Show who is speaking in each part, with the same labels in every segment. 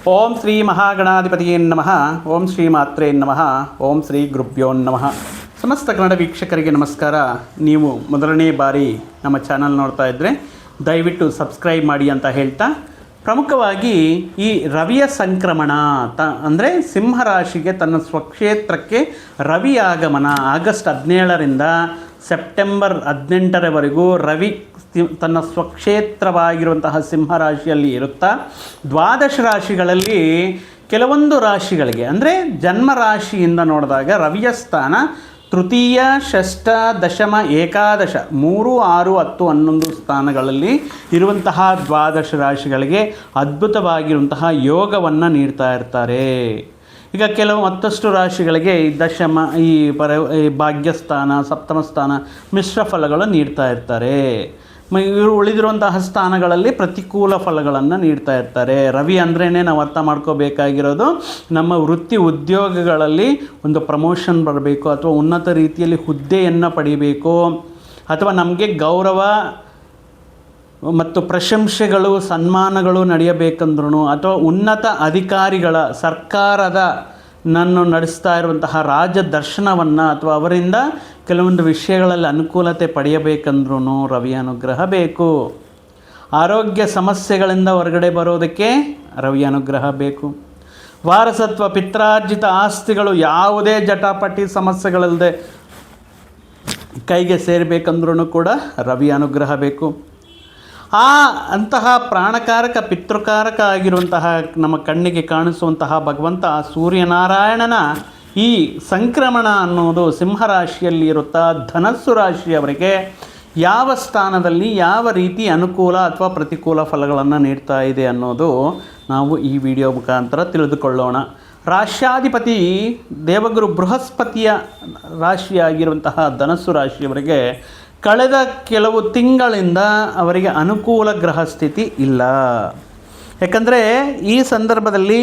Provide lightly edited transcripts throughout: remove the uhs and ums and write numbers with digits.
Speaker 1: ಓಂ ಶ್ರೀ ಮಹಾಗಣಾಧಿಪತಿಯೇ ನಮಃ. ಓಂ ಶ್ರೀ ಮಾತ್ರೇ ನಮಃ. ಓಂ ಶ್ರೀ ಗುರುಭ್ಯೋ ನಮಃ. ಸಮಸ್ತ ಕನ್ನಡ ವೀಕ್ಷಕರಿಗೆ ನಮಸ್ಕಾರ. ನೀವು ಮೊದಲನೇ ಬಾರಿ ನಮ್ಮ ಚಾನಲ್ ನೋಡ್ತಾ ಇದ್ದರೆ ದಯವಿಟ್ಟು ಸಬ್ಸ್ಕ್ರೈಬ್ ಮಾಡಿ ಅಂತ ಹೇಳ್ತಾ, ಪ್ರಮುಖವಾಗಿ ಈ ರವಿಯ ಸಂಕ್ರಮಣ ಅಂದರೆ ಸಿಂಹರಾಶಿಗೆ ತನ್ನ ಸ್ವಕ್ಷೇತ್ರಕ್ಕೆ ರವಿ ಆಗಮನ ಆಗಸ್ಟ್ 17ರಿಂದ ಸೆಪ್ಟೆಂಬರ್ 18ರವರೆಗೂ ರವಿ ತನ್ನ ಸ್ವಕ್ಷೇತ್ರವಾಗಿರುವಂತಹ ಸಿಂಹರಾಶಿಯಲ್ಲಿ ಇರುತ್ತಾ, ದ್ವಾದಶ ರಾಶಿಗಳಲ್ಲಿ ಕೆಲವೊಂದು ರಾಶಿಗಳಿಗೆ ಅಂದರೆ ಜನ್ಮರಾಶಿಯಿಂದ ನೋಡಿದಾಗ ರವಿಯ ಸ್ಥಾನ ತೃತೀಯ, ಷಷ್ಠ, ದಶಮ, ಏಕಾದಶ 3, 6, 10, 11 ಸ್ಥಾನಗಳಲ್ಲಿ ಇರುವಂತಹ ದ್ವಾದಶ ರಾಶಿಗಳಿಗೆ ಅದ್ಭುತವಾಗಿರುವಂತಹ ಯೋಗವನ್ನು ನೀಡ್ತಾ ಇರ್ತಾರೆ. ಈಗ ಕೆಲವು ಮತ್ತಷ್ಟು ರಾಶಿಗಳಿಗೆ ಈ ದಶಮ, ಈ ಭಾಗ್ಯಸ್ಥಾನ, ಸಪ್ತಮ ಸ್ಥಾನ ಮಿಶ್ರ ಫಲಗಳು ನೀಡ್ತಾ ಇರ್ತಾರೆ. ಇವರು ಉಳಿದಿರುವಂತಹ ಸ್ಥಾನಗಳಲ್ಲಿ ಪ್ರತಿಕೂಲ ಫಲಗಳನ್ನು ನೀಡ್ತಾ ಇರ್ತಾರೆ. ರವಿ ಅಂದ್ರೇ ನಾವು ಅರ್ಥ ಮಾಡ್ಕೋಬೇಕಾಗಿರೋದು, ನಮ್ಮ ವೃತ್ತಿ ಉದ್ಯೋಗಗಳಲ್ಲಿ ಒಂದು ಪ್ರಮೋಷನ್ ಬರಬೇಕು, ಅಥವಾ ಉನ್ನತ ರೀತಿಯಲ್ಲಿ ಹುದ್ದೆಯನ್ನು ಪಡಿಬೇಕು, ಅಥವಾ ನಮಗೆ ಗೌರವ ಮತ್ತು ಪ್ರಶಂಸೆಗಳು, ಸನ್ಮಾನಗಳು ನಡೆಯಬೇಕಂದ್ರೂ, ಅಥವಾ ಉನ್ನತ ಅಧಿಕಾರಿಗಳ ಸರ್ಕಾರದ ನಡೆಸ್ತಾ ಇರುವಂತಹ ರಾಜ ದರ್ಶನವನ್ನು ಅಥವಾ ಅವರಿಂದ ಕೆಲವೊಂದು ವಿಷಯಗಳಲ್ಲಿ ಅನುಕೂಲತೆ ಪಡೆಯಬೇಕಂದ್ರೂ ರವಿ ಅನುಗ್ರಹ ಬೇಕು. ಆರೋಗ್ಯ ಸಮಸ್ಯೆಗಳಿಂದ ಹೊರಗಡೆ ಬರೋದಕ್ಕೆ ರವಿ ಅನುಗ್ರಹ ಬೇಕು. ವಾರಸತ್ವ, ಪಿತ್ರಾರ್ಜಿತ ಆಸ್ತಿಗಳು ಯಾವುದೇ ಜಟಾಪಟಿ ಸಮಸ್ಯೆಗಳಿಲ್ಲದೆ ಕೈಗೆ ಸೇರಬೇಕಂದ್ರೂ ಕೂಡ ರವಿ ಅನುಗ್ರಹ ಬೇಕು. ಅಂತಹ ಪ್ರಾಣಕಾರಕ, ಪಿತೃಕಾರಕ ಆಗಿರುವಂತಹ ನಮ್ಮ ಕಣ್ಣಿಗೆ ಕಾಣಿಸುವಂತಹ ಭಗವಂತ ಸೂರ್ಯನಾರಾಯಣನ ಈ ಸಂಕ್ರಮಣ ಅನ್ನೋದು ಸಿಂಹರಾಶಿಯಲ್ಲಿ ಇರುತ್ತಾ ಧನಸ್ಸು ರಾಶಿಯವರಿಗೆ ಯಾವ ಸ್ಥಾನದಲ್ಲಿ ಯಾವ ರೀತಿ ಅನುಕೂಲ ಅಥವಾ ಪ್ರತಿಕೂಲ ಫಲಗಳನ್ನು ನೀಡ್ತಾ ಇದೆ ಅನ್ನೋದು ನಾವು ಈ ವಿಡಿಯೋ ಮುಖಾಂತರ ತಿಳಿದುಕೊಳ್ಳೋಣ. ರಾಶ್ಯಾಧಿಪತಿ ದೇವಗುರು ಬೃಹಸ್ಪತಿಯ ರಾಶಿಯಾಗಿರುವಂತಹ ಧನಸ್ಸು ರಾಶಿಯವರಿಗೆ ಕಳೆದ ಕೆಲವು ತಿಂಗಳಿಂದ ಅವರಿಗೆ ಅನುಕೂಲ ಗ್ರಹ ಸ್ಥಿತಿ ಇಲ್ಲ. ಯಾಕಂದರೆ ಈ ಸಂದರ್ಭದಲ್ಲಿ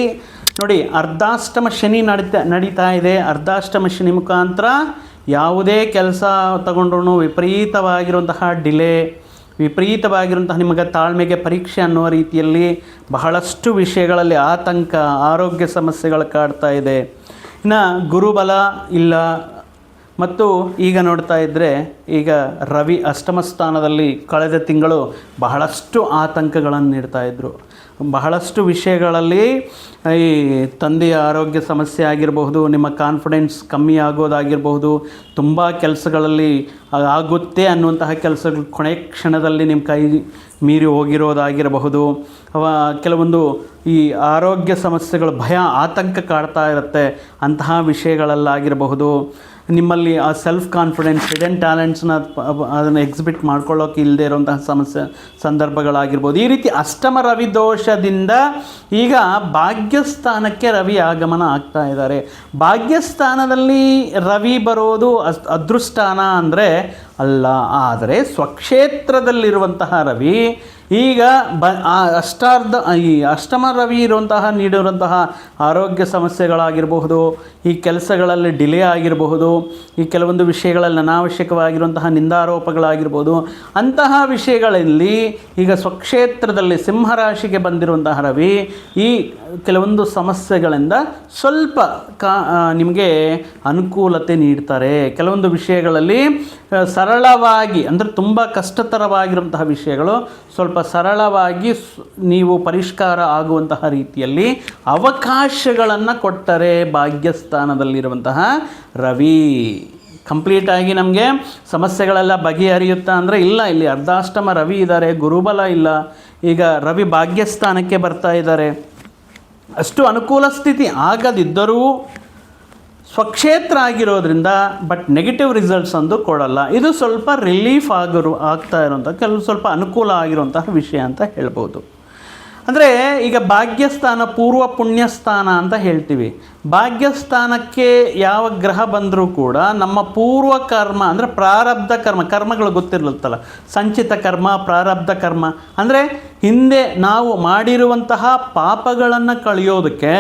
Speaker 1: ನೋಡಿ, ಅರ್ಧಾಷ್ಟಮ ಶನಿ ನಡೀತಾ ಇದೆ. ಅರ್ಧಾಷ್ಟಮ ಶನಿ ಮುಖಾಂತರ ಯಾವುದೇ ಕೆಲಸ ತಗೊಂಡ್ರೂ ವಿಪರೀತವಾಗಿರುವಂತಹ ಡಿಲೇ, ವಿಪರೀತವಾಗಿರುವಂತಹ ನಿಮಗೆ ತಾಳ್ಮೆಗೆ ಪರೀಕ್ಷೆ ಅನ್ನುವ ರೀತಿಯಲ್ಲಿ ಬಹಳಷ್ಟು ವಿಷಯಗಳಲ್ಲಿ ಆತಂಕ, ಆರೋಗ್ಯ ಸಮಸ್ಯೆಗಳು ಕಾಡ್ತಾ ಇದೆ. ಇನ್ನು ಗುರುಬಲ ಇಲ್ಲ. ಮತ್ತು ಈಗ ನೋಡ್ತಾ ಇದ್ದರೆ, ಈಗ ರವಿ ಅಷ್ಟಮ ಸ್ಥಾನದಲ್ಲಿ ಕಳೆದ ತಿಂಗಳು ಬಹಳಷ್ಟು ಆತಂಕಗಳನ್ನು ನೀಡ್ತಾಯಿದ್ರು. ಬಹಳಷ್ಟು ವಿಷಯಗಳಲ್ಲಿ ಈ ತಂದೆಯ ಆರೋಗ್ಯ ಸಮಸ್ಯೆ ಆಗಿರಬಹುದು, ನಿಮ್ಮ ಕಾನ್ಫಿಡೆನ್ಸ್ ಕಮ್ಮಿ ಆಗೋದಾಗಿರಬಹುದು, ತುಂಬ ಕೆಲಸಗಳಲ್ಲಿ ಆಗುತ್ತೆ ಅನ್ನುವಂತಹ ಕೆಲಸಗಳು ಕೊನೆ ಕ್ಷಣದಲ್ಲಿ ನಿಮ್ಮ ಕೈ ಮೀರಿ ಹೋಗಿರೋದಾಗಿರಬಹುದು. ಕೆಲವೊಂದು ಈ ಆರೋಗ್ಯ ಸಮಸ್ಯೆಗಳು, ಭಯ, ಆತಂಕ ಕಾಡ್ತಾ ಇರುತ್ತೆ. ಅಂತಹ ವಿಷಯಗಳಲ್ಲಾಗಿರಬಹುದು. ನಿಮ್ಮಲ್ಲಿ ಆ ಸೆಲ್ಫ್ ಕಾನ್ಫಿಡೆನ್ಸ್, ಹಿಡನ್ ಟ್ಯಾಲೆಂಟ್ಸ್ನ ಅದನ್ನು ಎಕ್ಸಿಬಿಟ್ ಮಾಡ್ಕೊಳ್ಳೋಕೆ ಇಲ್ಲದೆ ಇರುವಂತಹ ಸಂದರ್ಭಗಳಾಗಿರ್ಬೋದು. ಈ ರೀತಿ ಅಷ್ಟಮ ರವಿ ದೋಷದಿಂದ ಈಗ ಭಾಗ್ಯಸ್ಥಾನಕ್ಕೆ ರವಿ ಆಗಮನ ಆಗ್ತಾ ಇದ್ದಾರೆ. ಭಾಗ್ಯಸ್ಥಾನದಲ್ಲಿ ರವಿ ಬರೋದು ಅದೃಷ್ಟಾನ ಅಂದರೆ ಅಲ್ಲ, ಆದರೆ ಸ್ವಕ್ಷೇತ್ರದಲ್ಲಿರುವಂತಹ ರವಿ ಈಗ ಈ ಅಷ್ಟಮ ರವಿ ನೀಡಿರುವಂತಹ ಆರೋಗ್ಯ ಸಮಸ್ಯೆಗಳಾಗಿರಬಹುದು, ಈ ಕೆಲಸಗಳಲ್ಲಿ ಡಿಲೇ ಆಗಿರಬಹುದು, ಈ ಕೆಲವೊಂದು ವಿಷಯಗಳಲ್ಲಿ ಅನಾವಶ್ಯಕವಾಗಿರುವಂತಹ ನಿಂದಾರೋಪಗಳಾಗಿರ್ಬೋದು, ಅಂತಹ ವಿಷಯಗಳಲ್ಲಿ ಈಗ ಸ್ವಕ್ಷೇತ್ರದಲ್ಲಿ ಸಿಂಹರಾಶಿಗೆ ಬಂದಿರುವಂತಹ ರವಿ ಈ ಕೆಲವೊಂದು ಸಮಸ್ಯೆಗಳಿಂದ ಸ್ವಲ್ಪ ನಿಮಗೆ ಅನುಕೂಲತೆ ನೀಡ್ತಾರೆ. ಕೆಲವೊಂದು ವಿಷಯಗಳಲ್ಲಿ ಸರಳವಾಗಿ, ಅಂದರೆ ತುಂಬ ಕಷ್ಟತರವಾಗಿರುವಂತಹ ವಿಷಯಗಳು ಸ್ವಲ್ಪ ಸರಳವಾಗಿ ನೀವು ಪರಿಷ್ಕಾರ ಆಗುವಂತಹ ರೀತಿಯಲ್ಲಿ ಅವಕಾಶಗಳನ್ನು ಕೊಡ್ತಾರೆ ಭಾಗ್ಯಸ್ಥಾನದಲ್ಲಿರುವಂತಹ ರವಿ. ಕಂಪ್ಲೀಟಾಗಿ ನಮಗೆ ಸಮಸ್ಯೆಗಳೆಲ್ಲ ಬಗೆಹರಿಯುತ್ತಾ ಅಂದರೆ ಇಲ್ಲ. ಇಲ್ಲಿ ಅರ್ಧಾಷ್ಟಮ ರವಿ ಇದ್ದಾರೆ, ಗುರುಬಲ ಇಲ್ಲ. ಈಗ ರವಿ ಭಾಗ್ಯಸ್ಥಾನಕ್ಕೆ ಬರ್ತಾ ಇದ್ದಾರೆ. ಅಷ್ಟು ಅನುಕೂಲ ಸ್ಥಿತಿ ಆಗದಿದ್ದರೂ ಸ್ವಕ್ಷೇತ್ರ ಆಗಿರೋದ್ರಿಂದ ಬಟ್ ನೆಗೆಟಿವ್ ರಿಸಲ್ಟ್ಸ್ ಅಂದು ಕೊಡಲ್ಲ. ಇದು ಸ್ವಲ್ಪ ರಿಲೀಫ್ ಆಗ್ತಾ ಇರೋಂಥ ಕೆಲವು ಸ್ವಲ್ಪ ಅನುಕೂಲ ಆಗಿರುವಂತಹ ವಿಷಯ ಅಂತ ಹೇಳ್ಬೋದು. ಅಂದರೆ ಈಗ ಭಾಗ್ಯಸ್ಥಾನ ಪೂರ್ವ ಪುಣ್ಯಸ್ಥಾನ ಅಂತ ಹೇಳ್ತೀವಿ. ಭಾಗ್ಯಸ್ಥಾನಕ್ಕೆ ಯಾವ ಗ್ರಹ ಬಂದರೂ ಕೂಡ ನಮ್ಮ ಪೂರ್ವ ಕರ್ಮ ಅಂದರೆ ಪ್ರಾರಬ್ಧ ಕರ್ಮಗಳು ಗೊತ್ತಿರಲತ್ತಲ್ಲ, ಸಂಚಿತ ಕರ್ಮ, ಪ್ರಾರಬ್ಧ ಕರ್ಮ ಅಂದರೆ ಹಿಂದೆ ನಾವು ಮಾಡಿರುವಂತಹ ಪಾಪಗಳನ್ನು ಕಳೆಯೋದಕ್ಕೆ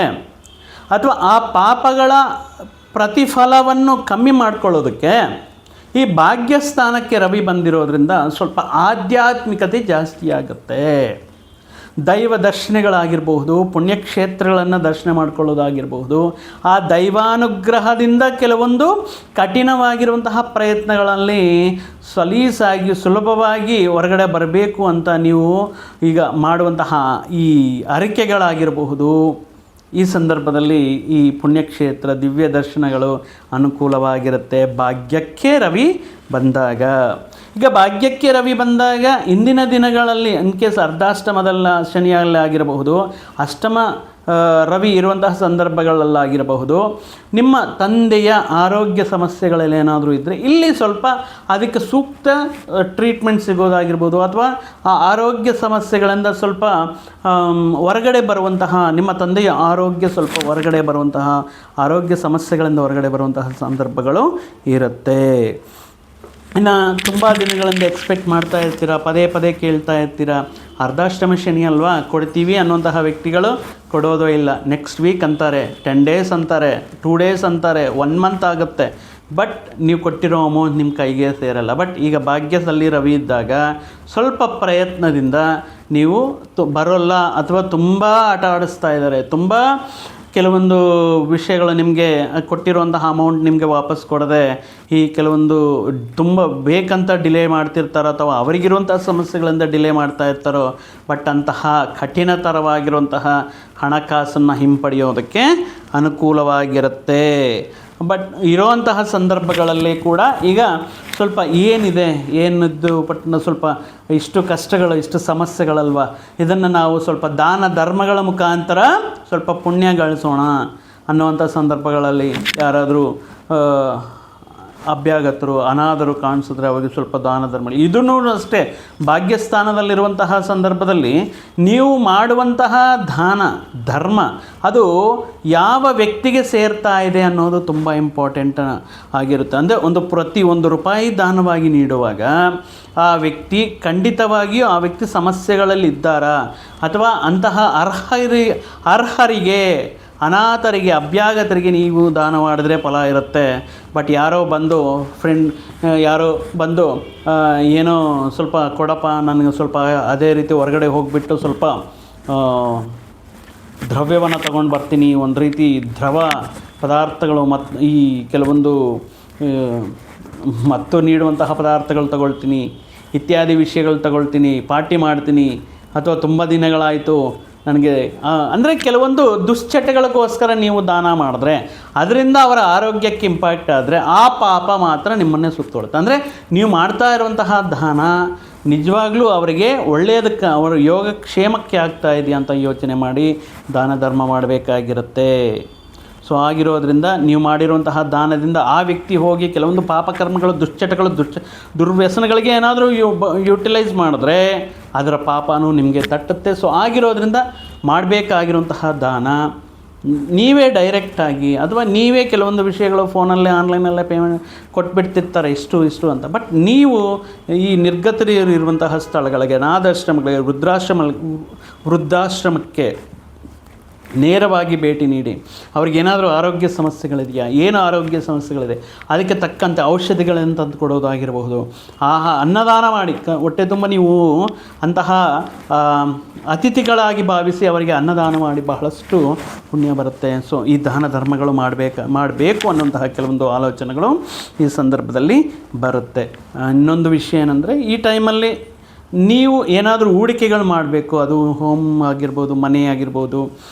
Speaker 1: ಅಥವಾ ಆ ಪಾಪಗಳ ಪ್ರತಿಫಲವನ್ನು ಕಮ್ಮಿ ಮಾಡ್ಕೊಳ್ಳೋದಕ್ಕೆ ಈ ಭಾಗ್ಯಸ್ಥಾನಕ್ಕೆ ರವಿ ಬಂದಿರೋದ್ರಿಂದ ಸ್ವಲ್ಪ ಆಧ್ಯಾತ್ಮಿಕತೆ ಜಾಸ್ತಿ ಆಗುತ್ತೆ. ದೈವ ದರ್ಶನಗಳಾಗಿರಬಹುದು, ಪುಣ್ಯಕ್ಷೇತ್ರಗಳನ್ನು ದರ್ಶನ ಮಾಡಿಕೊಳ್ಳೋದಾಗಿರಬಹುದು, ಆ ದೈವಾನುಗ್ರಹದಿಂದ ಕೆಲವೊಂದು ಕಠಿಣವಾಗಿರುವಂತಹ ಪ್ರಯತ್ನಗಳಲ್ಲಿ ಸಲೀಸಾಗಿ ಸುಲಭವಾಗಿ ಹೊರಗಡೆ ಬರಬೇಕು ಅಂತ ನೀವು ಈಗ ಮಾಡುವಂತಹ ಈ ಅರಿಕೆಗಳಾಗಿರಬಹುದು, ಈ ಸಂದರ್ಭದಲ್ಲಿ ಈ ಪುಣ್ಯಕ್ಷೇತ್ರ ದಿವ್ಯ ದರ್ಶನಗಳು ಅನುಕೂಲವಾಗಿರುತ್ತೆ. ಭಾಗ್ಯಕ್ಕೆ ರವಿ ಬಂದಾಗ, ಈಗ ಭಾಗ್ಯಕ್ಕೆ ರವಿ ಬಂದಾಗ ಇಂದಿನ ದಿನಗಳಲ್ಲಿ ಇನ್ಕೇಸ್ ಅರ್ಧಾಷ್ಟಮದಲ್ಲ ಶನಿಯಲ್ಲಿ ಆಗಿರಬಹುದು, ಅಷ್ಟಮ ರವಿ ಇರುವಂತಹ ಸಂದರ್ಭಗಳಲ್ಲಾಗಿರಬಹುದು, ನಿಮ್ಮ ತಂದೆಯ ಆರೋಗ್ಯ ಸಮಸ್ಯೆಗಳಲ್ಲಿ ಏನಾದರೂ ಇದ್ದರೆ ಇಲ್ಲಿ ಸ್ವಲ್ಪ ಅದಕ್ಕೆ ಸೂಕ್ತ ಟ್ರೀಟ್ಮೆಂಟ್ ಸಿಗೋದಾಗಿರ್ಬೋದು, ಅಥವಾ ಆ ಆರೋಗ್ಯ ಸಮಸ್ಯೆಗಳಿಂದ ಸ್ವಲ್ಪ ಹೊರಗಡೆ ಬರುವಂತಹ, ನಿಮ್ಮ ತಂದೆಯ ಆರೋಗ್ಯ ಸ್ವಲ್ಪ ಹೊರಗಡೆ ಬರುವಂತಹ, ಆರೋಗ್ಯ ಸಮಸ್ಯೆಗಳಿಂದ ಹೊರಗಡೆ ಬರುವಂತಹ ಸಂದರ್ಭಗಳು ಇರುತ್ತೆ. ಇನ್ನು ತುಂಬ ದಿನಗಳಿಂದ ಎಕ್ಸ್ಪೆಕ್ಟ್ ಮಾಡ್ತಾ ಇರ್ತೀರ, ಪದೇ ಪದೇ ಕೇಳ್ತಾ ಇರ್ತೀರ, ಅರ್ಧಾಷ್ಟಮ ಶನಿ ಅಲ್ವಾ ಕೊಡ್ತೀವಿ ಅನ್ನುವಂತಹ ವ್ಯಕ್ತಿಗಳು ಕೊಡೋದು ಇಲ್ಲ. ನೆಕ್ಸ್ಟ್ ವೀಕ್ ಅಂತಾರೆ, 10 days ಅಂತಾರೆ, 2 days ಅಂತಾರೆ, 1 month ಆಗುತ್ತೆ, ಬಟ್ ನೀವು ಕೊಟ್ಟಿರೋ ಅಮೌಂಟ್ ನಿಮ್ಮ ಕೈಗೆ ಸೇರಲ್ಲ. ಬಟ್ ಈಗ ಭಾಗ್ಯದಲ್ಲಿ ರವಿ ಇದ್ದಾಗ ಸ್ವಲ್ಪ ಪ್ರಯತ್ನದಿಂದ ನೀವು ಬರೋಲ್ಲ, ಅಥವಾ ತುಂಬ ಆಟ ಆಡಿಸ್ತಾ ಇದ್ದಾರೆ, ತುಂಬ ಕೆಲವೊಂದು ವಿಷಯಗಳು ನಿಮಗೆ ಕೊಟ್ಟಿರುವಂತಹ ಅಮೌಂಟ್ ನಿಮಗೆ ವಾಪಸ್ ಕೊಡದೆ ಈ ಕೆಲವೊಂದು ತುಂಬ ಬೇಕಂತ ಡಿಲೇ ಮಾಡ್ತಿರ್ತಾರೋ, ಅಥವಾ ಅವರಿಗಿರುವಂಥ ಸಮಸ್ಯೆಗಳಿಂದ ಡಿಲೇ ಮಾಡ್ತಾ ಇರ್ತಾರೋ, ಬಟ್ ಅಂತಹ ಕಠಿಣತರವಾಗಿರುವಂತಹ ಹಣಕಾಸನ್ನು ಹಿಂಪಡೆಯೋದಕ್ಕೆ ಅನುಕೂಲವಾಗಿರುತ್ತೆ. ಬಟ್ ಇರೋವಂತಹ ಸಂದರ್ಭಗಳಲ್ಲಿ ಕೂಡ ಈಗ ಸ್ವಲ್ಪ ಏನಿದ್ದು ಪಟ್ನ ಸ್ವಲ್ಪ ಇಷ್ಟು ಕಷ್ಟಗಳು, ಇಷ್ಟು ಸಮಸ್ಯೆಗಳಲ್ವ, ಇದನ್ನು ನಾವು ಸ್ವಲ್ಪ ದಾನ ಧರ್ಮಗಳ ಮುಖಾಂತರ ಸ್ವಲ್ಪ ಪುಣ್ಯ ಗಳಿಸೋಣ ಅನ್ನುವಂಥ ಸಂದರ್ಭಗಳಲ್ಲಿ ಯಾರಾದರೂ ಅಭ್ಯಾಗತರು ಅನಾಥರು ಕಾಣಿಸಿದ್ರೆ ಅವರಿಗೆ ಸ್ವಲ್ಪ ದಾನ ಧರ್ಮ, ಇದನ್ನೂ ಅಷ್ಟೇ ಭಾಗ್ಯಸ್ಥಾನದಲ್ಲಿರುವಂತಹ ಸಂದರ್ಭದಲ್ಲಿ ನೀವು ಮಾಡುವಂತಹ ದಾನ ಧರ್ಮ ಅದು ಯಾವ ವ್ಯಕ್ತಿಗೆ ಸೇರ್ತಾ ಇದೆ ಅನ್ನೋದು ತುಂಬ ಇಂಪಾರ್ಟೆಂಟ್ ಆಗಿರುತ್ತೆ. ಅಂದರೆ ಪ್ರತಿ 1 ರೂಪಾಯಿ ದಾನವಾಗಿ ನೀಡುವಾಗ ಆ ವ್ಯಕ್ತಿ ಖಂಡಿತವಾಗಿಯೂ ಆ ವ್ಯಕ್ತಿ ಸಮಸ್ಯೆಗಳಲ್ಲಿ ಇದ್ದಾರಾ, ಅಥವಾ ಅಂತಹ ಅರ್ಹರಿಗೆ ಅನಾಥರಿಗೆ ಅಭ್ಯಾಗತರಿಗೆ ನೀವು ದಾನ ಮಾಡಿದ್ರೆ ಫಲ ಇರುತ್ತೆ. ಬಟ್ ಯಾರೋ ಬಂದು ಏನೋ ಸ್ವಲ್ಪ ಕೊಡಪ್ಪ ನನಗೆ ಸ್ವಲ್ಪ ಅದೇ ರೀತಿ ಹೊರಗಡೆ ಹೋಗಿಬಿಟ್ಟು ಸ್ವಲ್ಪ ದ್ರವ್ಯವನ್ನು ತಗೊಂಡು ಬರ್ತೀನಿ, ಒಂದು ರೀತಿ ದ್ರವ ಪದಾರ್ಥಗಳು ಮತ್ತು ಈ ಕೆಲವೊಂದು ಮತ್ತು ನೀಡುವಂತಹ ಪದಾರ್ಥಗಳು ತಗೊಳ್ತೀನಿ, ಇತ್ಯಾದಿ ವಿಷಯಗಳು ತಗೊಳ್ತೀನಿ, ಪಾರ್ಟಿ ಮಾಡ್ತೀನಿ, ಅಥವಾ ತುಂಬ ದಿನಗಳಾಯಿತು ನನಗೆ ಅಂದರೆ ಕೆಲವೊಂದು ದುಶ್ಚಟಗಳಿಗೋಸ್ಕರ ನೀವು ದಾನ ಮಾಡಿದ್ರೆ ಅದರಿಂದ ಅವರ ಆರೋಗ್ಯಕ್ಕೆ ಇಂಪ್ಯಾಕ್ಟ್ ಆದರೆ ಆ ಪಾಪ ಮಾತ್ರ ನಿಮ್ಮನ್ನೇ ಸುತ್ತೋಡುತ್ತೆ. ಅಂದರೆ ನೀವು ಮಾಡ್ತಾ ಇರುವಂತಹ ದಾನ ನಿಜವಾಗ್ಲೂ ಅವರಿಗೆ ಒಳ್ಳೆಯದಕ್ಕೆ, ಅವರ ಯೋಗಕ್ಷೇಮಕ್ಕೆ ಆಗ್ತಾ ಇದೆಯಾ ಅಂತ ಯೋಚನೆ ಮಾಡಿ ದಾನ ಧರ್ಮ ಮಾಡಬೇಕಾಗಿರುತ್ತೆ. ಸೊ ಆಗಿರೋದ್ರಿಂದ ನೀವು ಮಾಡಿರುವಂತಹ ದಾನದಿಂದ ಆ ವ್ಯಕ್ತಿ ಹೋಗಿ ಕೆಲವೊಂದು ಪಾಪಕರ್ಮಗಳು, ದುಶ್ಚಟಗಳು, ದುರ್ವ್ಯಸನಗಳಿಗೆ ಏನಾದರೂ ಯುಟಿಲೈಸ್ ಮಾಡಿದ್ರೆ ಅದರ ಪಾಪನೂ ನಿಮಗೆ ತಟ್ಟುತ್ತೆ. ಸೊ ಆಗಿರೋದ್ರಿಂದ ಮಾಡಬೇಕಾಗಿರುವಂತಹ ದಾನ ನೀವೇ ಡೈರೆಕ್ಟಾಗಿ, ಅಥವಾ ನೀವೇ ಕೆಲವೊಂದು ವಿಷಯಗಳು ಫೋನಲ್ಲೇ ಆನ್ಲೈನಲ್ಲೇ ಪೇಮೆಂಟ್ ಕೊಟ್ಬಿಡ್ತಿರ್ತಾರೆ ಇಷ್ಟು ಅಂತ. ಬಟ್ ನೀವು ಈ ನಿರ್ಗತರಿಯರು ಇರುವಂತಹ ಸ್ಥಳಗಳಿಗೆ, ಅನಾಥಾಶ್ರಮಗಳಿಗೆ, ವೃದ್ಧಾಶ್ರಮಕ್ಕೆ ನೇರವಾಗಿ ಭೇಟಿ ನೀಡಿ ಅವ್ರಿಗೇನಾದರೂ ಆರೋಗ್ಯ ಸಮಸ್ಯೆಗಳಿದೆಯಾ, ಏನು ಆರೋಗ್ಯ ಸಮಸ್ಯೆಗಳಿದೆ ಅದಕ್ಕೆ ತಕ್ಕಂತೆ ಔಷಧಿಗಳನ್ನು ತಂದು ಕೊಡೋದಾಗಿರಬಹುದು, ಅನ್ನದಾನ ಮಾಡಿ ಹೊಟ್ಟೆ ತುಂಬ ನೀವು ಅಂತಹ ಅತಿಥಿಗಳಾಗಿ ಭಾವಿಸಿ ಅವರಿಗೆ ಅನ್ನದಾನ ಮಾಡಿ ಬಹಳಷ್ಟು ಪುಣ್ಯ ಬರುತ್ತೆ. ಸೊ ಈ ದಾನ ಧರ್ಮಗಳು ಮಾಡಬೇಕು ಅನ್ನುವಂತಹ ಕೆಲವೊಂದು ಆಲೋಚನೆಗಳು ಈ ಸಂದರ್ಭದಲ್ಲಿ ಬರುತ್ತೆ. ಇನ್ನೊಂದು ವಿಷಯ ಏನಂದರೆ, ಈ ಟೈಮಲ್ಲಿ ನೀವು ಏನಾದರೂ ಹೂಡಿಕೆಗಳು ಮಾಡಬೇಕು, ಅದು ಹೋಮ್ ಆಗಿರ್ಬೋದು, ಮನೆ ಆಗಿರ್ಬೋದು,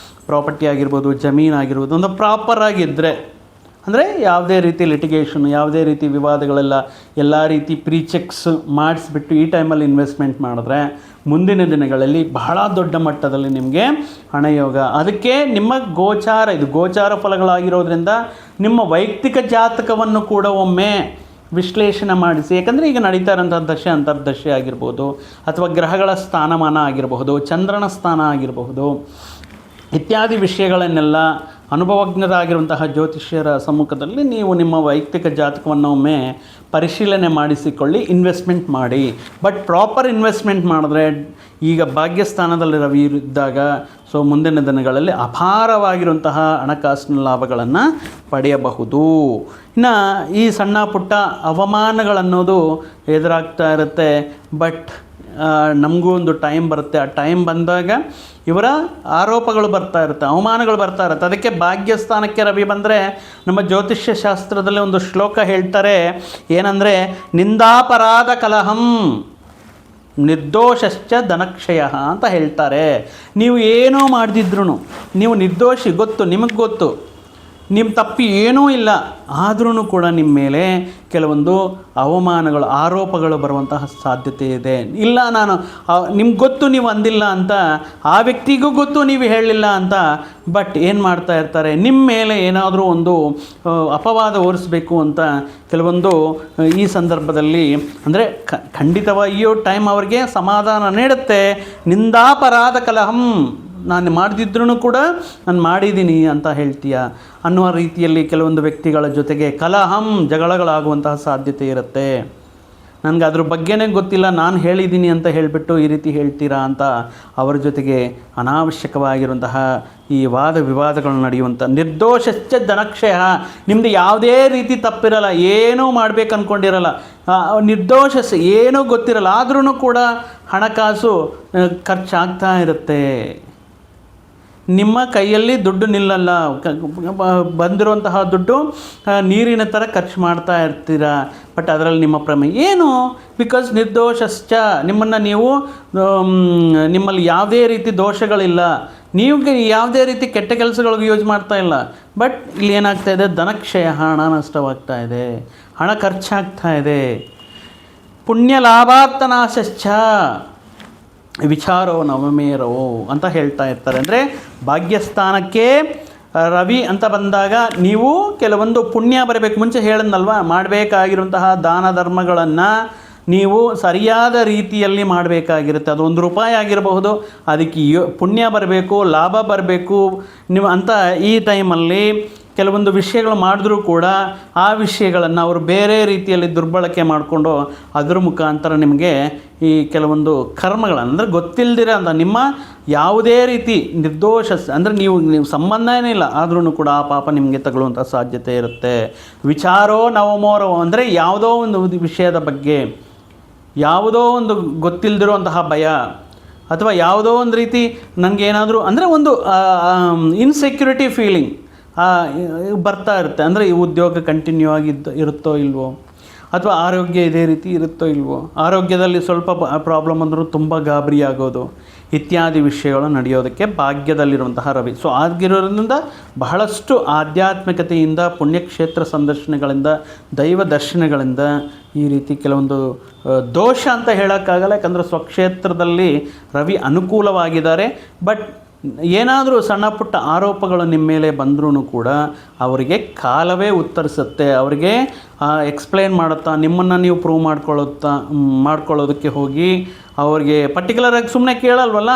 Speaker 1: ಪ್ರಾಪರ್ಟಿ ಆಗಿರ್ಬೋದು, ಜಮೀನಾಗಿರ್ಬೋದು, ಒಂದು ಪ್ರಾಪರಾಗಿದ್ದರೆ, ಅಂದರೆ ಯಾವುದೇ ರೀತಿ ಲಿಟಿಗೇಷನ್, ಯಾವುದೇ ರೀತಿ ವಿವಾದಗಳೆಲ್ಲ, ಎಲ್ಲ ರೀತಿ ಚೆಕ್ಸ್ ಮಾಡಿಸ್ಬಿಟ್ಟು ಈ ಟೈಮಲ್ಲಿ ಇನ್ವೆಸ್ಟ್ಮೆಂಟ್ ಮಾಡಿದ್ರೆ ಮುಂದಿನ ದಿನಗಳಲ್ಲಿ ಬಹಳ ದೊಡ್ಡ ಮಟ್ಟದಲ್ಲಿ ನಿಮಗೆ ಹಣಯೋಗ. ಅದಕ್ಕೆ ನಿಮ್ಮ ಗೋಚಾರ ಫಲಗಳಾಗಿರೋದ್ರಿಂದ ನಿಮ್ಮ ವೈಯಕ್ತಿಕ ಜಾತಕವನ್ನು ಕೂಡ ಒಮ್ಮೆ ವಿಶ್ಲೇಷಣೆ ಮಾಡಿಸಿ. ಯಾಕಂದರೆ ಈಗ ನಡೀತಾ ಇರೋಂಥ ದಶೆ ಅಂತರ್ದಶೆ ಆಗಿರ್ಬೋದು, ಅಥವಾ ಗ್ರಹಗಳ ಸ್ಥಾನಮಾನ ಆಗಿರಬಹುದು, ಚಂದ್ರನ ಸ್ಥಾನ ಆಗಿರಬಹುದು, ಇತ್ಯಾದಿ ವಿಷಯಗಳನ್ನೆಲ್ಲ ಅನುಭವಜ್ಞರಾಗಿರುವಂತಹ ಜ್ಯೋತಿಷ್ಯರ ಸಮ್ಮುಖದಲ್ಲಿ ನೀವು ನಿಮ್ಮ ವೈಯಕ್ತಿಕ ಜಾತಕವನ್ನು ಒಮ್ಮೆ ಪರಿಶೀಲನೆ ಮಾಡಿಸಿಕೊಳ್ಳಿ, ಇನ್ವೆಸ್ಟ್ಮೆಂಟ್ ಮಾಡಿ. ಬಟ್ ಪ್ರಾಪರ್ ಇನ್ವೆಸ್ಟ್ಮೆಂಟ್ ಮಾಡಿದ್ರೆ, ಈಗ ಭಾಗ್ಯಸ್ಥಾನದಲ್ಲಿ ರವಿ ಇದ್ದಾಗ, ಸೊ ಮುಂದಿನ ದಿನಗಳಲ್ಲಿ ಅಪಾರವಾಗಿರುವಂತಹ ಹಣಕಾಸಿನ ಲಾಭಗಳನ್ನು ಪಡೆಯಬಹುದು. ಇನ್ನು ಈ ಸಣ್ಣ ಪುಟ್ಟ ಅವಮಾನಗಳನ್ನೋದು ಎದುರಾಗ್ತಾ ಇರುತ್ತೆ. ಬಟ್ ನಮಗೂ ಒಂದು ಟೈಮ್ ಬರುತ್ತೆ. ಆ ಟೈಮ್ ಬಂದಾಗ ಇವರ ಆರೋಪಗಳು ಬರ್ತಾ ಇರುತ್ತೆ, ಅವಮಾನಗಳು ಬರ್ತಾ ಇರುತ್ತೆ. ಅದಕ್ಕೆ ಭಾಗ್ಯಸ್ಥಾನಕ್ಕೆ ರವಿ ಬಂದರೆ ನಮ್ಮ ಜ್ಯೋತಿಷ್ಯ ಶಾಸ್ತ್ರದಲ್ಲಿ ಒಂದು ಶ್ಲೋಕ ಹೇಳ್ತಾರೆ, ಏನಂದರೆ ನಿಂದಾಪರಾಧ ಕಲಹಂ ನಿರ್ದೋಷಶ್ಚ ಧನಕ್ಷಯ ಅಂತ ಹೇಳ್ತಾರೆ. ನೀವು ಏನೋ ಮಾಡ್ದಿದ್ರು, ನೀವು ನಿರ್ದೋಷಿ, ಗೊತ್ತು, ನಿಮಗೆ ಗೊತ್ತು, ನಿಮ್ಮ ತಪ್ಪಿ ಏನೂ ಇಲ್ಲ, ಆದ್ರೂ ಕೂಡ ನಿಮ್ಮ ಮೇಲೆ ಕೆಲವೊಂದು ಅವಮಾನಗಳು, ಆರೋಪಗಳು ಬರುವಂತಹ ಸಾಧ್ಯತೆ ಇದೆ. ಇಲ್ಲ ನಾನು ನಿಮ್ಗೆ ಗೊತ್ತು ನೀವು ಅಂದಿಲ್ಲ ಅಂತ, ಆ ವ್ಯಕ್ತಿಗೂ ಗೊತ್ತು ನೀವು ಹೇಳಲಿಲ್ಲ ಅಂತ, ಬಟ್ ಏನು ಮಾಡ್ತಾ ಇರ್ತಾರೆ, ನಿಮ್ಮ ಮೇಲೆ ಏನಾದರೂ ಒಂದು ಅಪವಾದ ಹೊರಿಸಬೇಕು ಅಂತ ಕೆಲವೊಂದು ಈ ಸಂದರ್ಭದಲ್ಲಿ ಅಂದರೆ ಖಂಡಿತವಾಗಿಯೂ ಟೈಮ್ ಅವ್ರಿಗೆ ಸಮಾಧಾನ ನೀಡುತ್ತೆ. ನಿಂದಾಪರಾಧ ಕಲಹಂ, ನಾನು ಮಾಡದಿದ್ರೂ ಕೂಡ ನಾನು ಮಾಡಿದ್ದೀನಿ ಅಂತ ಹೇಳ್ತೀಯ ಅನ್ನುವ ರೀತಿಯಲ್ಲಿ ಕೆಲವೊಂದು ವ್ಯಕ್ತಿಗಳ ಜೊತೆಗೆ ಕಲಹಂ, ಜಗಳಗಳಾಗುವಂತಹ ಸಾಧ್ಯತೆ ಇರುತ್ತೆ. ನನಗೆ ಅದ್ರ ಬಗ್ಗೆನೇ ಗೊತ್ತಿಲ್ಲ, ನಾನು ಹೇಳಿದ್ದೀನಿ ಅಂತ ಹೇಳಿಬಿಟ್ಟು ಈ ರೀತಿ ಹೇಳ್ತೀರಾ ಅಂತ ಅವರ ಜೊತೆಗೆ ಅನಾವಶ್ಯಕವಾಗಿರುವಂತಹ ಈ ವಾದ ವಿವಾದಗಳು ನಡೆಯುವಂಥ. ನಿರ್ದೋಷಶ್ಚ ಧನಕ್ಷಯ, ನಿಮ್ಮದು ಯಾವುದೇ ರೀತಿ ತಪ್ಪಿರಲ್ಲ, ಏನೂ ಮಾಡಬೇಕು ಅಂದ್ಕೊಂಡಿರಲ್ಲ, ನಿರ್ದೋಷ, ಏನೂ ಗೊತ್ತಿರಲ್ಲ, ಆದ್ರೂ ಕೂಡ ಹಣಕಾಸು ಖರ್ಚಾಗ್ತಾ ಇರುತ್ತೆ. ನಿಮ್ಮ ಕೈಯಲ್ಲಿ ದುಡ್ಡು ನಿಲ್ಲಲ್ಲ, ಬಂದಿರುವಂತಹ ದುಡ್ಡು ನೀರಿನ ಥರ ಖರ್ಚು ಮಾಡ್ತಾ ಇರ್ತೀರ. ಬಟ್ ಅದರಲ್ಲಿ ನಿಮ್ಮ ಪ್ರಮೇಯ ಏನು? ಬಿಕಾಸ್ ನಿರ್ದೋಷಶ್ಚ, ನಿಮ್ಮನ್ನು ನೀವು ನಿಮ್ಮಲ್ಲಿ ಯಾವುದೇ ರೀತಿ ದೋಷಗಳಿಲ್ಲ, ನೀವು ಯಾವುದೇ ರೀತಿ ಕೆಟ್ಟ ಕೆಲಸಗಳಿಗೆ ಯೂಸ್ ಮಾಡ್ತಾ ಇಲ್ಲ. ಬಟ್ ಇಲ್ಲಿ ಏನಾಗ್ತಾ ಇದೆ, ಧನಕ್ಷಯ, ಹಣ ನಷ್ಟವಾಗ್ತಾ ಇದೆ, ಹಣ ಖರ್ಚಾಗ್ತಾ ಇದೆ. ಪುಣ್ಯ ಲಾಭಾರ್ಥನಾಶಶ್ಚ ವಿಚಾರೋ ನವಮೇರೋ ಅಂತ ಹೇಳ್ತಾ ಇರ್ತಾರೆ. ಅಂದರೆ ಭಾಗ್ಯಸ್ಥಾನಕ್ಕೆ ರವಿ ಅಂತ ಬಂದಾಗ ನೀವು ಕೆಲವೊಂದು ಪುಣ್ಯ ಬರಬೇಕು. ಮುಂಚೆ ಹೇಳಿದ್ನಲ್ವ, ಮಾಡಬೇಕಾಗಿರುವಂತಹ ದಾನ ಧರ್ಮಗಳನ್ನು ನೀವು ಸರಿಯಾದ ರೀತಿಯಲ್ಲಿ ಮಾಡಬೇಕಾಗಿರುತ್ತೆ. ಅದು ₹1 ಆಗಿರಬಹುದು, ಅದಕ್ಕೆ ಪುಣ್ಯ ಬರಬೇಕು, ಲಾಭ ಬರಬೇಕು ನೀವು ಅಂತ ಈ ಟೈಮಲ್ಲಿ ಕೆಲವೊಂದು ವಿಷಯಗಳು ಮಾಡಿದ್ರೂ ಕೂಡ ಆ ವಿಷಯಗಳನ್ನು ಅವರು ಬೇರೆ ರೀತಿಯಲ್ಲಿ ದುರ್ಬಳಕೆ ಮಾಡಿಕೊಂಡು ಅದ್ರ ಮುಖಾಂತರ ನಿಮಗೆ ಈ ಕೆಲವೊಂದು ಕರ್ಮಗಳನ್ನು, ಅಂದರೆ ಗೊತ್ತಿಲ್ಲದಿರ ಅಂತ ನಿಮ್ಮ ಯಾವುದೇ ರೀತಿ ನಿರ್ದೋಷ, ಅಂದರೆ ನೀವು ಸಂಬಂಧ ಏನಿಲ್ಲ ಆದ್ರೂ ಕೂಡ ಆ ಪಾಪ ನಿಮಗೆ ತಗೊಳ್ಳುವಂಥ ಸಾಧ್ಯತೆ ಇರುತ್ತೆ. ವಿಚಾರೋ ನವಮೋರೋ, ಅಂದರೆ ಯಾವುದೋ ಒಂದು ವಿಷಯದ ಬಗ್ಗೆ ಯಾವುದೋ ಒಂದು ಗೊತ್ತಿಲ್ಲದಿರುವಂತಹ ಭಯ, ಅಥವಾ ಯಾವುದೋ ಒಂದು ರೀತಿ ನನಗೇನಾದರೂ ಅಂದರೆ ಒಂದು ಇನ್ಸೆಕ್ಯೂರಿಟಿ ಫೀಲಿಂಗ್ ಬರ್ತಾ ಇರುತ್ತೆ. ಅಂದರೆ ಈ ಉದ್ಯೋಗ ಕಂಟಿನ್ಯೂ ಇರುತ್ತೋ ಇಲ್ವೋ, ಅಥವಾ ಆರೋಗ್ಯ ಇದೇ ರೀತಿ ಇರುತ್ತೋ ಇಲ್ವೋ, ಆರೋಗ್ಯದಲ್ಲಿ ಸ್ವಲ್ಪ ಪ್ರಾಬ್ಲಮ್ ಅಂದರೂ ತುಂಬ ಗಾಬರಿ ಆಗೋದು ಇತ್ಯಾದಿ ವಿಷಯಗಳು ನಡೆಯೋದಕ್ಕೆ ಭಾಗ್ಯದಲ್ಲಿರುವಂತಹ ರವಿ. ಸೊ ಆಗಿರೋದ್ರಿಂದ ಬಹಳಷ್ಟು ಆಧ್ಯಾತ್ಮಿಕತೆಯಿಂದ, ಪುಣ್ಯಕ್ಷೇತ್ರ ಸಂದರ್ಶನಗಳಿಂದ, ದೈವ ದರ್ಶನಗಳಿಂದ ಈ ರೀತಿ ಕೆಲವೊಂದು ದೋಷ ಅಂತ ಹೇಳೋಕ್ಕಾಗಲ್ಲ, ಯಾಕಂದರೆ ಸ್ವಕ್ಷೇತ್ರದಲ್ಲಿ ರವಿ ಅನುಕೂಲವಾಗಿದ್ದಾರೆ. ಬಟ್ ಏನಾದರೂ ಸಣ್ಣ ಪುಟ್ಟ ಆರೋಪಗಳು ನಿಮ್ಮ ಮೇಲೆ ಬಂದ್ರೂ ಕೂಡ ಅವರಿಗೆ ಕಾಲವೇ ಉತ್ತರಿಸುತ್ತೆ. ಅವರಿಗೆ ಎಕ್ಸ್ಪ್ಲೇನ್ ಮಾಡುತ್ತಾ, ನಿಮ್ಮನ್ನು ನೀವು ಪ್ರೂವ್ ಮಾಡ್ಕೊಳ್ಳೋದಕ್ಕೆ ಹೋಗಿ ಅವ್ರಿಗೆ ಪರ್ಟಿಕ್ಯುಲರಾಗಿ ಸುಮ್ಮನೆ ಕೇಳಲ್ವಲ್ಲ,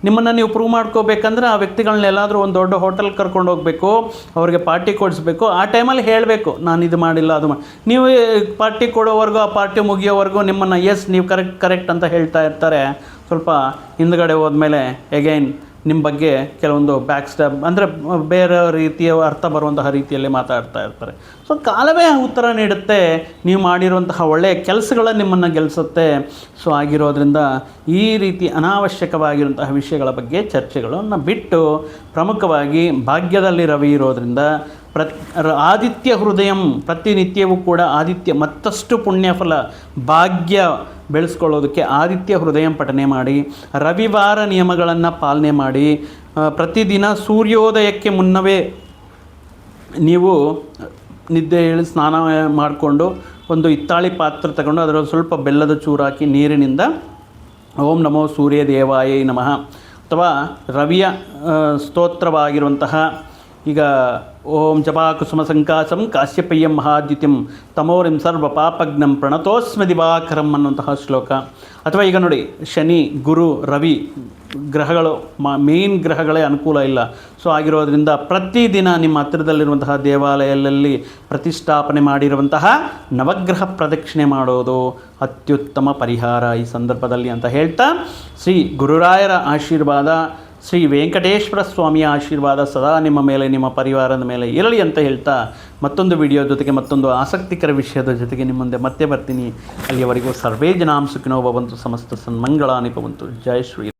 Speaker 1: ನಿಮ್ಮನ್ನು ನೀವು ಪ್ರೂವ್ ಮಾಡ್ಕೋಬೇಕಂದ್ರೆ ಆ ವ್ಯಕ್ತಿಗಳನ್ನ ಎಲ್ಲಾದರೂ ಒಂದು ದೊಡ್ಡ ಹೋಟೆಲ್ ಕರ್ಕೊಂಡು ಹೋಗಬೇಕು, ಅವ್ರಿಗೆ ಪಾರ್ಟಿ ಕೊಡಿಸ್ಬೇಕು. ಆ ಟೈಮಲ್ಲಿ ಹೇಳಬೇಕು, ನಾನು ಇದು ಮಾಡಿಲ್ಲ, ಅದು ನೀವು ಪಾರ್ಟಿ ಕೊಡೋವರೆಗೂ, ಆ ಪಾರ್ಟಿ ಮುಗಿಯೋವರೆಗೂ ನಿಮ್ಮನ್ನು ಎಸ್ ನೀವು ಕರೆಕ್ಟ್ ಅಂತ ಹೇಳ್ತಾ ಇರ್ತಾರೆ. ಸ್ವಲ್ಪ ಹಿಂದ್ಗಡೆ ಹೋದ್ಮೇಲೆ ಎಗೈನ್ ನಿಮ್ಮ ಬಗ್ಗೆ ಕೆಲವೊಂದು ಬ್ಯಾಕ್ ಸ್ಟೆಪ್, ಅಂದರೆ ಬೇರೆ ರೀತಿಯ ಅರ್ಥ ಬರುವಂತಹ ರೀತಿಯಲ್ಲಿ ಮಾತಾಡ್ತಾ ಇರ್ತಾರೆ. ಸೊ ಕಾಲವೇ ಉತ್ತರ ನೀಡುತ್ತೆ, ನೀವು ಮಾಡಿರುವಂತಹ ಒಳ್ಳೆಯ ಕೆಲಸಗಳ ನಿಮ್ಮನ್ನು ಗೆಲ್ಲಿಸುತ್ತೆ. ಸೊ ಆಗಿರೋದ್ರಿಂದ ಈ ರೀತಿ ಅನಾವಶ್ಯಕವಾಗಿರುವಂತಹ ವಿಷಯಗಳ ಬಗ್ಗೆ ಚರ್ಚೆಗಳನ್ನು ಬಿಟ್ಟು, ಪ್ರಮುಖವಾಗಿ ಭಾಗ್ಯದಲ್ಲಿ ರವಿ ಇರೋದ್ರಿಂದ ಆದಿತ್ಯ ಹೃದಯಂ, ಪ್ರತಿನಿತ್ಯವೂ ಕೂಡ ಆದಿತ್ಯ ಮತ್ತಷ್ಟು ಪುಣ್ಯಫಲ ಭಾಗ್ಯ ಬೆಳೆಸ್ಕೊಳ್ಳೋದಕ್ಕೆ ಆದಿತ್ಯ ಹೃದಯ ಪಠನೆ ಮಾಡಿ, ರವಿವಾರ ನಿಯಮಗಳನ್ನು ಪಾಲನೆ ಮಾಡಿ, ಪ್ರತಿದಿನ ಸೂರ್ಯೋದಯಕ್ಕೆ ಮುನ್ನವೇ ನೀವು ನಿದ್ದೆ ಹೇಳಿ ಸ್ನಾನ ಮಾಡಿಕೊಂಡು ಒಂದು ಹಿತ್ತಾಳಿ ಪಾತ್ರೆ ತಗೊಂಡು ಅದರಲ್ಲಿ ಸ್ವಲ್ಪ ಬೆಲ್ಲದ ಚೂರು ಹಾಕಿ ನೀರಿನಿಂದ ಓಂ ನಮೋ ಸೂರ್ಯ ದೇವಾಯ ನಮಃ, ಅಥವಾ ರವಿಯ ಸ್ತೋತ್ರವಾಗಿರುವಂತಹ ಈಗ ಓಂ ಜಪಾಕುಸುಮ ಸಂಕಾಸಂ ಕಾಶ್ಯಪಯ್ಯಂ ಮಹಾದ್ಯುತಿಂ ತಮೋರಿಂ ಸರ್ವ ಪಾಪಜ್ಞಂ ಪ್ರಣತೋಸ್ಮಿ ದಿವಾಕರಂ ಅನ್ನುವಂತಹ ಶ್ಲೋಕ. ಅಥವಾ ಈಗ ನೋಡಿ, ಶನಿ, ಗುರು, ರವಿ ಗ್ರಹಗಳು ಮೇನ್ ಗ್ರಹಗಳೇ ಅನುಕೂಲ ಇಲ್ಲ. ಸೊ ಆಗಿರೋದ್ರಿಂದ ಪ್ರತಿದಿನ ನಿಮ್ಮ ಹತ್ತಿರದಲ್ಲಿರುವಂತಹ ದೇವಾಲಯಗಳಲ್ಲಿ ಪ್ರತಿಷ್ಠಾಪನೆ ಮಾಡಿರುವಂತಹ ನವಗ್ರಹ ಪ್ರದಕ್ಷಿಣೆ ಮಾಡೋದು ಅತ್ಯುತ್ತಮ ಪರಿಹಾರ ಈ ಸಂದರ್ಭದಲ್ಲಿ ಅಂತ ಹೇಳ್ತಾ, ಶ್ರೀ ಗುರುರಾಯರ ಆಶೀರ್ವಾದ ಶ್ರೀ ವೆಂಕಟೇಶ್ವರ ಸ್ವಾಮಿಯ ಆಶೀರ್ವಾದ ಸದಾ ನಿಮ್ಮ ಮೇಲೆ, ನಿಮ್ಮ ಪರಿವಾರದ ಮೇಲೆ ಇರಲಿ ಅಂತ ಹೇಳ್ತಾ ಮತ್ತೊಂದು ವಿಡಿಯೋ ಜೊತೆಗೆ ಮತ್ತೊಂದು ಆಸಕ್ತಿಕರ ವಿಷಯದ ಜೊತೆಗೆ ನಿಮ್ಮ ಮುಂದೆ ಮತ್ತೆ ಬರ್ತೀನಿ. ಅಲ್ಲಿಯವರೆಗೂ ಸರ್ವೇ ಜನಾಂ ಸುಖಿನೋ ಭವಂತು, ಸಮಸ್ತ ಸನ್ಮಂಗಳಾನಿ ಭವಂತು. ಜೈ ಶ್ರೀ